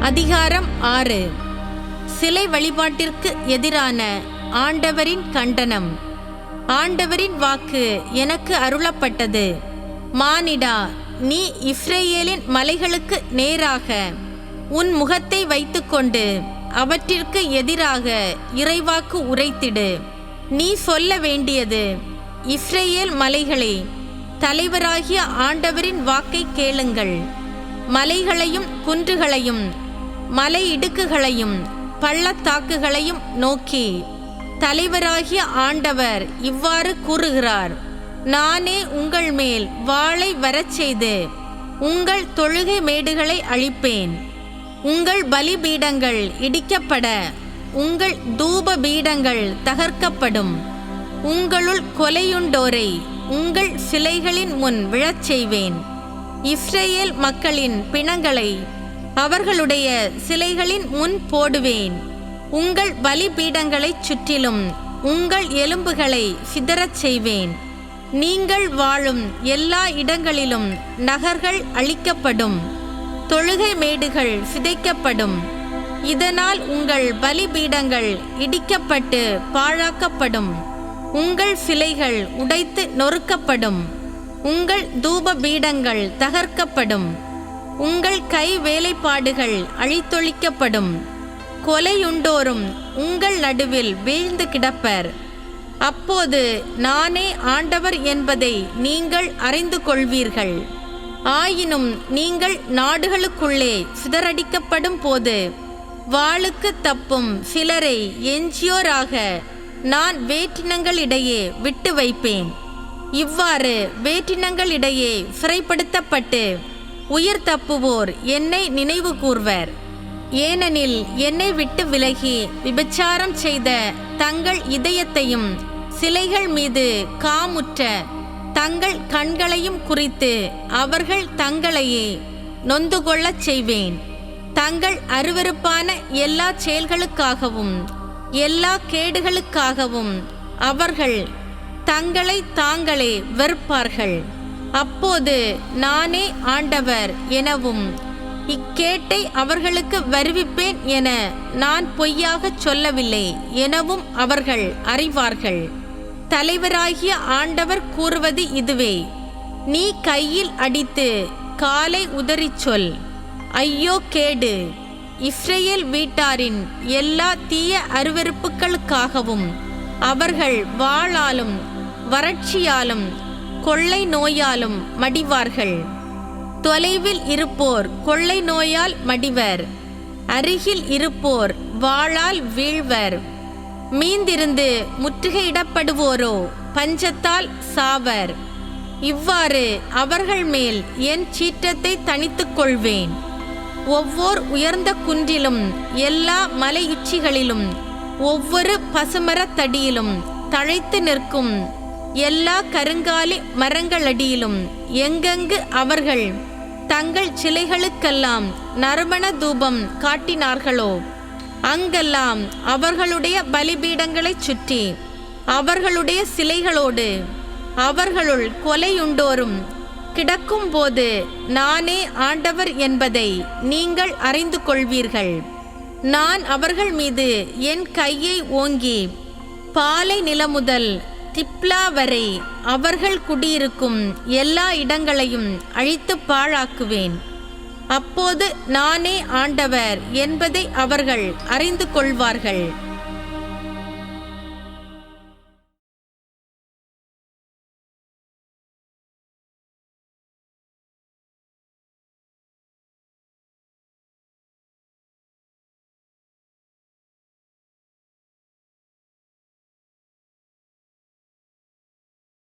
அதிகாரம் 6. சிலை வழிபாட்டிற்கு எதிரான ஆண்டவரின் கண்டனம். ஆண்டவரின் வாக்கு எனக்கு அருளப்பட்டது. மானிடா, நீ இஸ்ரேலின் மலைகளுக்கு நேராக உன் முகத்தை வைத்துக்கொண்டு அவற்றிற்கு எதிராக இறைவாக்கு உரைத்திடு. நீ சொல்ல வேண்டியது, இஸ்ரேல் மலைகளே, தலைவராகிய ஆண்டவரின் வாக்கை கேளுங்கள். மலைகளையும் குன்றுகளையும் மலை இடுக்குகளையும் பள்ளத்தாக்குகளையும் நோக்கி தலைவராகிய ஆண்டவர் இவ்வாறு கூறுகிறார்: நானே உங்கள் மேல் வாளை வரச் செய்து உங்கள் தொழுகை மேடுகளை அழிப்பேன். உங்கள் பலிபீடங்கள் இடிக்கப்பட, உங்கள் தூப பீடங்கள் தகர்க்கப்படும். உங்களுள் கொலையுண்டோரை உங்கள் சிலைகளின் முன் விழச் செய்வேன். இஸ்ரேல் மக்களின் பிணங்களை அவர்களுடைய சிலைகளின் முன் போடுவேன். உங்கள் பலிபீடங்களைச் சுற்றிலும் உங்கள் எலும்புகளை சிதறச் செய்வேன். நீங்கள் வாழும் எல்லா இடங்களிலும் நகர்கள் அழிக்கப்படும், தொழுகை மேடுகள் சிதைக்கப்படும். இதனால் உங்கள் பலிபீடங்கள் இடிக்கப்பட்டு பாழாக்கப்படும். உங்கள் சிலைகள் உடைத்து நொறுக்கப்படும். உங்கள் தூப பீடங்கள் தகர்க்கப்படும். உங்கள் கை வேலைப்பாடுகள் அழித்தொழிக்கப்படும். கொலையுண்டோரும் உங்கள் நடுவில் வீழ்ந்து கிடப்பர். அப்போது நானே ஆண்டவர் என்பதை நீங்கள் அறிந்து கொள்வீர்கள். ஆயினும் நீங்கள் நாடுகளுக்குள்ளே சிதறடிக்கப்படும் போது வாளுக்கு தப்பும் சிலரை எஞ்சியோராக நான் வேற்றினங்களிடையே விட்டு வைப்பேன். இவ்வாறு வேற்றினங்களிடையே சிறைப்படுத்தப்பட்டு உயிர் தப்புவோர் என்னை நினைவு கூர்வர். ஏனெனில் என்னை விட்டு விலகி விபச்சாரம் செய்த தங்கள் இதயத்தையும் சிலைகள் மீது காமுற்ற தங்கள் கண்களையும் குறித்து அவர்கள் தங்களையே நொந்து கொள்ளச் செய்வேன். தங்கள் அருவருப்பான எல்லா செயல்களுக்காகவும் எல்லா கேடுகளுக்காகவும் அவர்கள் தங்களை தாங்களே வெறுப்பார்கள். அப்போது நானே ஆண்டவர் எனவும் இக்கேட்டை அவர்களுக்கு வருவிப்பேன் என நான் பொய்யாகச் சொல்லவில்லை எனவும் அவர்கள் அறிவார்கள். தலைவராகிய ஆண்டவர் கூறுவது இதுவே: நீ கையில் அடித்து காலை உதறிச் சொல், ஐயோ கேடு! இஸ்ரேல் வீட்டாரின் எல்லா தீய அருவருப்புகளுக்காகவும் அவர்கள் வாளாலும் வறட்சியாலும் கொள்ளை நோயாலும் மடிவார்கள். தொலைவில் இருப்போர் கொள்ளை நோயால் மடிவர், அருகில் இருப்போர் வாளால் வீழ்வர். மீந்திருந்து முற்றுகையிடப்படுவோரோ பஞ்சத்தால் சாவர். இவ்வாறு அவர்கள் மேல் என் சீற்றத்தை தணித்துக் கொள்வேன். ஒவ்வொரு உயர்ந்த குன்றிலும் எல்லா மலையுச்சிகளிலும் ஒவ்வொரு பசுமரத்தடியிலும் தழைத்து நிற்கும் எல்லா கருங்காலி மரங்களடியிலும் எங்கெங்கு அவர்கள் தங்கள் சிலைகளுக்கெல்லாம் நறுமண தூபம் காட்டினார்களோ அங்கெல்லாம் அவர்களுடைய பலிபீடங்களைச் சுற்றி அவர்களுடைய சிலைகளோடு அவர்களுள் கொலையுண்டோரும் கிடக்கும் போது நானே ஆண்டவர் என்பதை நீங்கள் அறிந்து கொள்வீர்கள். நான் அவர்கள் மீது என் கையை ஓங்கி பாலை நிலமுதல் திப்லா வரை அவர்கள் குடியிருக்கும் எல்லா இடங்களையும் அழித்து பாழாக்குவேன். அப்போது நானே ஆண்டவர் என்பதை அவர்கள் அறிந்து கொள்வார்கள்.